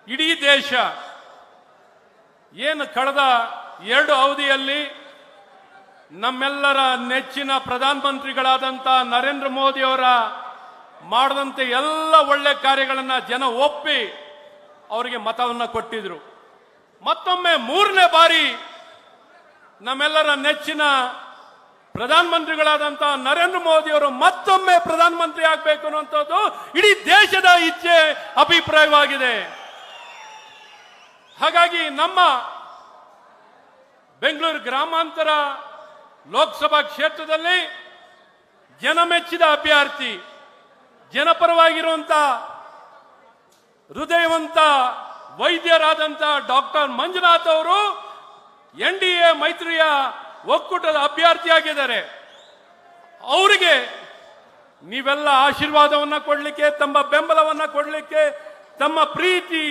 ಇಡೀ ದೇಶ ಏನು ಕಳೆದ 2 ಅವಧಿಯಲ್ಲಿ ನಮ್ಮೆಲ್ಲರ ನೆಚ್ಚಿನ ಪ್ರಧಾನಮಂತ್ರಿಗಳಾದಂಥ ನರೇಂದ್ರ ಮೋದಿ ಅವರ ಮಾಡದಂತೆ ಎಲ್ಲ ಒಳ್ಳೆ ಕಾರ್ಯಗಳನ್ನು ಜನ ಒಪ್ಪಿ ಅವರಿಗೆ ಮತವನ್ನು ಕೊಟ್ಟಿದ್ರು. ಮತ್ತೊಮ್ಮೆ 3ನೇ ಬಾರಿ ನಮ್ಮೆಲ್ಲರ ನೆಚ್ಚಿನ ಪ್ರಧಾನಮಂತ್ರಿಗಳಾದಂಥ ನರೇಂದ್ರ ಮೋದಿ ಅವರು ಮತ್ತೊಮ್ಮೆ ಪ್ರಧಾನಮಂತ್ರಿ ಆಗಬೇಕು ಅನ್ನುವಂಥದ್ದು ಇಡೀ ದೇಶದ ಇಚ್ಛೆ, ಅಭಿಪ್ರಾಯವಾಗಿದೆ. ಹಾಗಾಗಿ ನಮ್ಮ ಬೆಂಗಳೂರು ಗ್ರಾಮಾಂತರ ಲೋಕಸಭಾ ಕ್ಷೇತ್ರದಲ್ಲಿ ಜನಮೆಚ್ಚಿದ ಅಭ್ಯರ್ಥಿ, ಜನಪರವಾಗಿರುವಂತ ಹೃದಯವಂತ ವೈದ್ಯರಾದಂಥ ಡಾಕ್ಟರ್ ಮಂಜುನಾಥ್ ಅವರು NDA ಮೈತ್ರಿಯ ಒಕ್ಕೂಟದ ಅಭ್ಯರ್ಥಿಯಾಗಿದ್ದಾರೆ. ಅವರಿಗೆ ನೀವೆಲ್ಲ ಆಶೀರ್ವಾದವನ್ನ ಕೊಡಲಿಕ್ಕೆ, ತಮ್ಮ ಬೆಂಬಲವನ್ನ ಕೊಡಲಿಕ್ಕೆ, ತಮ್ಮ ಪ್ರೀತಿ,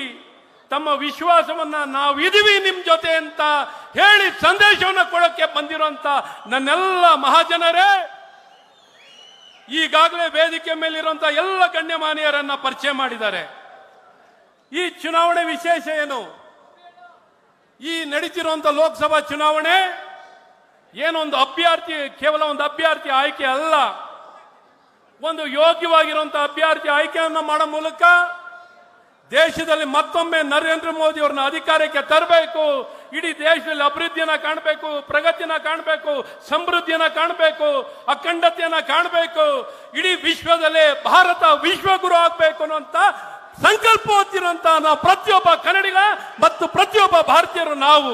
ತಮ್ಮ ವಿಶ್ವಾಸವನ್ನ ನಾವಿದೀವಿ ನಿಮ್ ಜೊತೆ ಅಂತ ಹೇಳಿ ಸಂದೇಶವನ್ನ ಕೊಡೋಕೆ ಬಂದಿರುವಂತ ನನ್ನೆಲ್ಲ ಮಹಾಜನರೇ, ಈಗಾಗಲೇ ವೇದಿಕೆ ಮೇಲಿರುವಂತ ಎಲ್ಲ ಗಣ್ಯಮಾನ್ಯರನ್ನ ಪರಿಚಯ ಮಾಡಿದ್ದಾರೆ. ಈ ಚುನಾವಣೆ ವಿಶೇಷ ಏನು? ಈ ನಡೀತಿರುವಂತ ಲೋಕಸಭಾ ಚುನಾವಣೆ ಏನೊಂದು ಅಭ್ಯರ್ಥಿ, ಕೇವಲ ಒಂದು ಅಭ್ಯರ್ಥಿ ಆಯ್ಕೆ ಅಲ್ಲ, ಒಂದು ಯೋಗ್ಯವಾಗಿರುವಂತಹ ಅಭ್ಯರ್ಥಿ ಆಯ್ಕೆಯನ್ನು ಮಾಡೋ ಮೂಲಕ ದೇಶದಲ್ಲಿ ಮತ್ತೊಮ್ಮೆ ನರೇಂದ್ರ ಮೋದಿ ಅವರನ್ನ ಅಧಿಕಾರಕ್ಕೆ ತರಬೇಕು. ಇಡೀ ದೇಶದಲ್ಲಿ ಅಭಿವೃದ್ಧಿಯನ್ನ ಕಾಣಬೇಕು, ಪ್ರಗತಿಯನ್ನ ಕಾಣಬೇಕು, ಸಮೃದ್ಧಿಯನ್ನ ಕಾಣಬೇಕು, ಅಖಂಡತೆಯನ್ನ ಕಾಣಬೇಕು, ಇಡೀ ವಿಶ್ವದಲ್ಲೇ ಭಾರತ ವಿಶ್ವಗುರು ಆಗಬೇಕು ಅನ್ನುವಂತ ಸಂಕಲ್ಪ ಹೊತ್ತಿರುವಂತಹ ನಾವು ಪ್ರತಿಯೊಬ್ಬ ಕನ್ನಡಿಗ ಮತ್ತು ಪ್ರತಿಯೊಬ್ಬ ಭಾರತೀಯರು ನಾವು